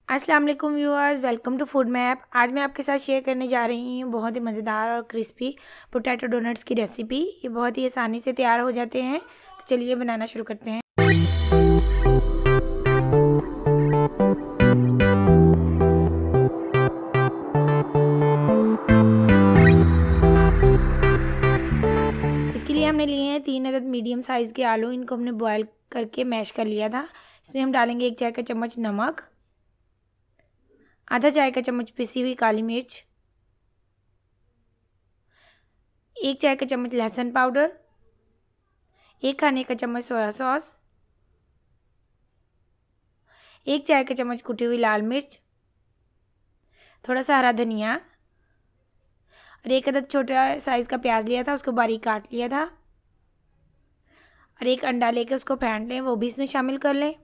अस्सलाम वालेकुम viewers, welcome to food map. आज मैं आपके साथ शेयर करने जा रही हूँ बहुत ही मज़ेदार और क्रिस्पी पोटैटो डोनट्स की रेसिपी। ये बहुत ही आसानी से तैयार हो जाते हैं, तो चलिए बनाना शुरू करते हैं। इसके लिए हमने लिए हैं 3 अदद मीडियम साइज़ के आलू। इनको हमने बॉयल करके मैश कर लिया था। इसमें हम डालेंगे 1 चाय का चम्मच नमक, आधा चाय का चम्मच पिसी हुई काली मिर्च, 1 चाय का चम्मच लहसुन पाउडर, 1 खाने का चम्मच सोया सॉस, 1 चाय का चम्मच कुटी हुई लाल मिर्च, थोड़ा सा हरा धनिया और 1 अदद छोटा साइज़ का प्याज लिया था, उसको बारीक काट लिया था। और 1 अंडा लेके उसको फेंट लें, वो भी इसमें शामिल कर लें।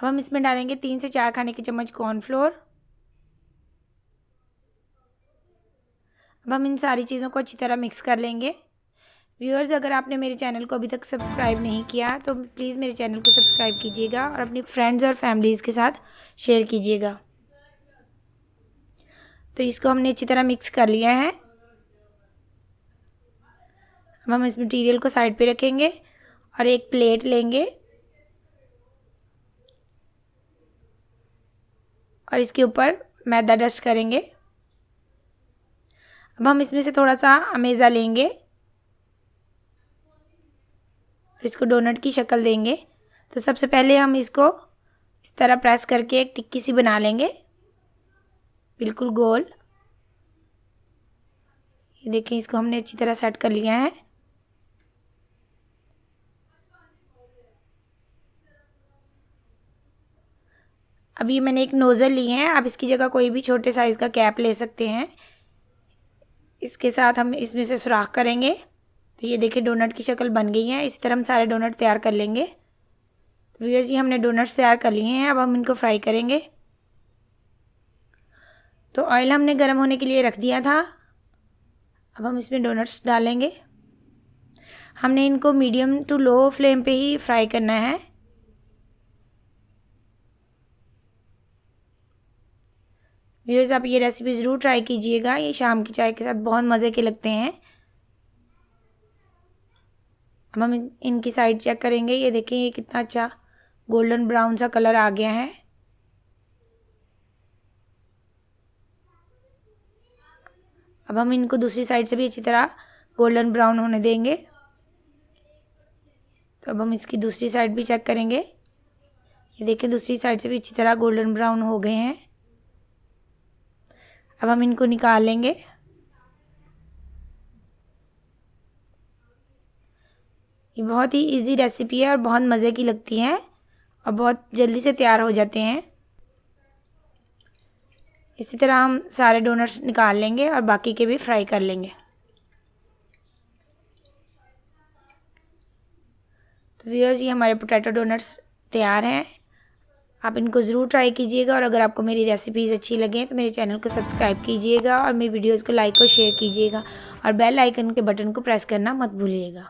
अब हम इसमें डालेंगे 3 से 4 खाने के चम्मच कॉर्नफ्लोर। अब हम इन सारी चीज़ों को अच्छी तरह मिक्स कर लेंगे। व्यूअर्स, अगर आपने मेरे चैनल को अभी तक सब्सक्राइब नहीं किया तो प्लीज़ मेरे चैनल को सब्सक्राइब कीजिएगा और अपनी फ्रेंड्स और फैमिलीज़ के साथ शेयर कीजिएगा। तो इसको हमने अच्छी तरह मिक्स कर लिया है। अब हम इस मटेरियल को साइड पे रखेंगे और एक प्लेट लेंगे और इसके ऊपर मैदा डस्ट करेंगे। अब हम इसमें से थोड़ा सा अमेज़ा लेंगे और इसको डोनट की शक्ल देंगे। तो सबसे पहले हम इसको इस तरह प्रेस करके एक टिक्की सी बना लेंगे, बिल्कुल गोल। ये देखिए, इसको हमने अच्छी तरह सेट कर लिया है। अब ये मैंने एक नोज़ल ली है, आप इसकी जगह कोई भी छोटे साइज़ का कैप ले सकते हैं। इसके साथ हम इसमें से सुराख करेंगे। तो ये देखिए, डोनट की शक्ल बन गई है। इसी तरह हम सारे डोनट तैयार कर लेंगे। तो व्यूअर्स, ये हमने डोनट्स तैयार कर लिए हैं। अब हम इनको फ्राई करेंगे। तो ऑयल हमने गर्म होने के लिए रख दिया था। अब हम इसमें डोनट्स डालेंगे। हमने इनको मीडियम टू लो फ्लेम पे ही फ्राई करना है। व्यूअर्स, आप ये रेसिपी ज़रूर ट्राई कीजिएगा। ये शाम की चाय के साथ बहुत मज़े के लगते हैं। अब हम इनकी साइड चेक करेंगे। ये देखिए, ये कितना अच्छा गोल्डन ब्राउन सा कलर आ गया है। अब हम इनको दूसरी साइड से भी अच्छी तरह गोल्डन ब्राउन होने देंगे। तो अब हम इसकी दूसरी साइड भी चेक करेंगे। ये देखिए, दूसरी साइड से भी अच्छी तरह गोल्डन ब्राउन हो गए हैं। अब हम इनको निकाल लेंगे। ये बहुत ही इजी रेसिपी है और बहुत मज़े की लगती है और बहुत जल्दी से तैयार हो जाते हैं। इसी तरह हम सारे डोनट्स निकाल लेंगे और बाकी के भी फ्राई कर लेंगे। तो व्यूअर्स, ये हमारे पोटैटो डोनट्स तैयार हैं। आप इनको ज़रूर ट्राई कीजिएगा और अगर आपको मेरी रेसिपीज़ अच्छी लगें तो मेरे चैनल को सब्सक्राइब कीजिएगा और मेरी वीडियोज़ को लाइक और शेयर कीजिएगा और बेल आइकन के बटन को प्रेस करना मत भूलिएगा।